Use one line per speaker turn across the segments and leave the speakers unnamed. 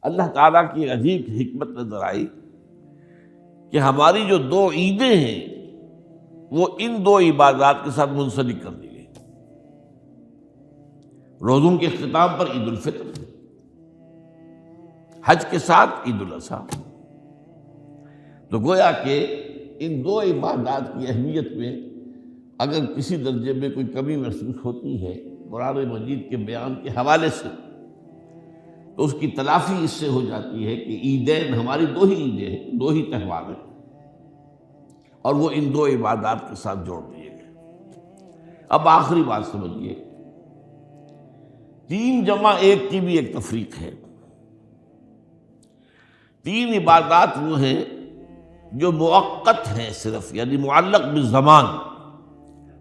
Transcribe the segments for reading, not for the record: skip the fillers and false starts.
اللہ تعالیٰ کی عجیب حکمت نظر آئی کہ ہماری جو دو عیدیں ہیں وہ ان دو عبادات کے ساتھ منسلک کر دی گئی۔ روزوں کے اختتام پر عید الفطر، حج کے ساتھ عید الاضحیٰ۔ تو گویا کہ ان دو عبادات کی اہمیت میں اگر کسی درجے میں کوئی کمی محسوس ہوتی ہے قرآن مجید کے بیان کے حوالے سے، تو اس کی تلافی اس سے ہو جاتی ہے کہ عیدین ہماری دو ہی عیدیں ہیں، دو ہی تہوار ہیں، اور وہ ان دو عبادات کے ساتھ جوڑ دیے گئے۔ اب آخری بات سمجھیے، 3 جمع 1 کی بھی ایک تفریق ہے۔ 3 عبادات وہ ہیں جو مؤقت ہیں صرف، یعنی معلق بالزمان،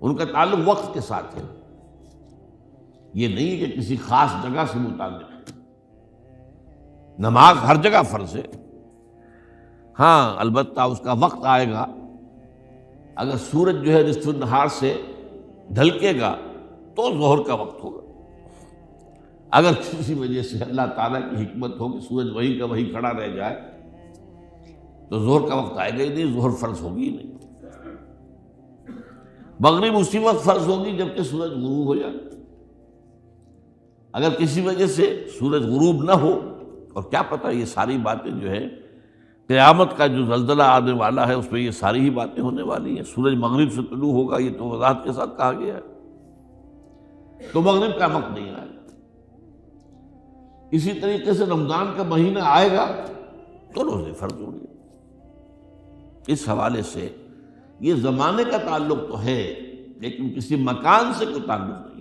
ان کا تعلق وقت کے ساتھ ہے، یہ نہیں کہ کسی خاص جگہ سے متعلق ہے۔ نماز ہر جگہ فرض ہے، ہاں البتہ اس کا وقت آئے گا، اگر سورج جو ہے نصف النہار سے ڈھلکے گا تو ظہر کا وقت ہوگا، اگر کسی وجہ سے اللہ تعالیٰ کی حکمت ہو کہ سورج وہیں کا وہیں کھڑا رہ جائے تو ظہر کا وقت آئے گا ہی نہیں، ظہر فرض ہوگی ہی نہیں۔ مغرب اسی وقت فرض ہوگی جبکہ سورج غروب ہو جائے، اگر کسی وجہ سے سورج غروب نہ ہو، اور کیا پتہ یہ ساری باتیں جو ہے قیامت کا جو زلزلہ آنے والا ہے اس میں یہ ساری ہی باتیں ہونے والی ہیں، سورج مغرب سے طلوع ہوگا یہ تو وضاحت کے ساتھ کہا گیا ہے، تو مغرب کا وقت نہیں آئے گا۔ اسی طریقے سے رمضان کا مہینہ آئے گا تو روزے فرض ہوں گے۔ اس حوالے سے یہ زمانے کا تعلق تو ہے لیکن کسی مکان سے کوئی تعلق نہیں۔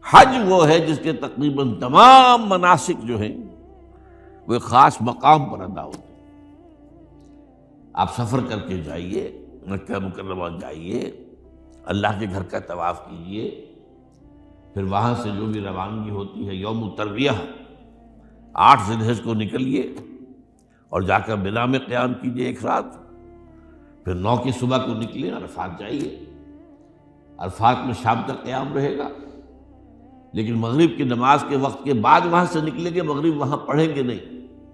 حج وہ ہے جس کے تقریباً تمام مناسک جو ہیں وہ ایک خاص مقام پر ادا ہوتے ہیں۔ آپ سفر کر کے جائیے، مکہ مکرمہ جائیے، اللہ کے گھر کا طواف کیجیے، پھر وہاں سے جو بھی روانگی ہوتی ہے یوم الترویہ 8 ذی الحجہ کو نکلیے اور جا کر منا میں قیام کیجیے ایک رات، پھر 9 کی صبح کو نکلیں عرفات جائیے، عرفات میں شام تک قیام رہے گا، لیکن مغرب کی نماز کے وقت کے بعد وہاں سے نکلیں گے، مغرب وہاں پڑھیں گے نہیں،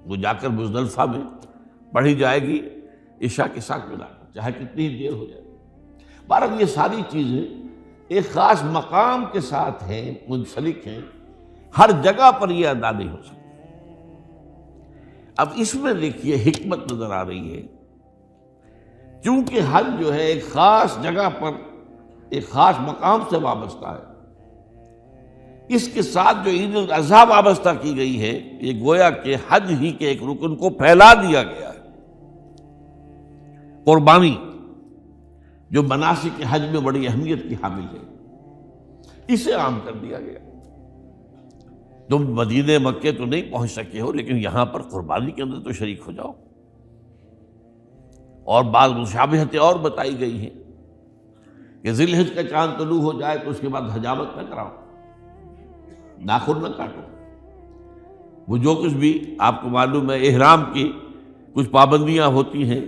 وہ جا کر مزدلفہ میں پڑھی جائے گی عشاء کے ساتھ ملا کر، چاہے کتنی دیر ہو جائے۔ بہرحال یہ ساری چیزیں ایک خاص مقام کے ساتھ ہیں، منسلک ہیں، ہر جگہ پر یہ ادا نہیں ہو سکتی۔ اب اس میں دیکھیے حکمت نظر آ رہی ہے، چونکہ حج جو ہے ایک خاص جگہ پر ایک خاص مقام سے وابستہ ہے، اس کے ساتھ جو عید الاضحیٰ وابستہ کی گئی ہے، یہ گویا کہ حج ہی کے ایک رکن کو پھیلا دیا گیا ہے۔ قربانی جو مناسک حج میں بڑی اہمیت کی حامل ہے، اسے عام کر دیا گیا۔ تم مدینہ مکے تو نہیں پہنچ سکے ہو لیکن یہاں پر قربانی کے اندر تو شریک ہو جاؤ۔ اور بعض مشابہتیں اور بتائی گئی ہیں کہ ذی الحجہ کا چاند طلوع ہو جائے تو اس کے بعد حجامت نہ کراؤ، ناخن نہ کاٹو، وہ جو کچھ بھی آپ کو معلوم ہے احرام کی کچھ پابندیاں ہوتی ہیں،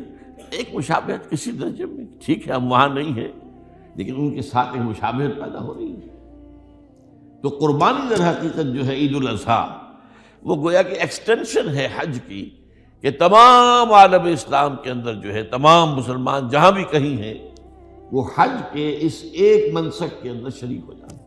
ایک مشابہت کسی درجے میں، ٹھیک ہے ہم وہاں نہیں ہیں لیکن ان کے ساتھ ایک مشابہت پیدا ہو رہی ہے۔ تو قربانی در حقیقت جو ہے عید الاضحیٰ وہ گویا کہ ایکسٹینشن ہے حج کی، کہ تمام عالم اسلام کے اندر جو ہے تمام مسلمان جہاں بھی کہیں ہیں وہ حج کے اس ایک منسک کے اندر شریک ہو جائیں۔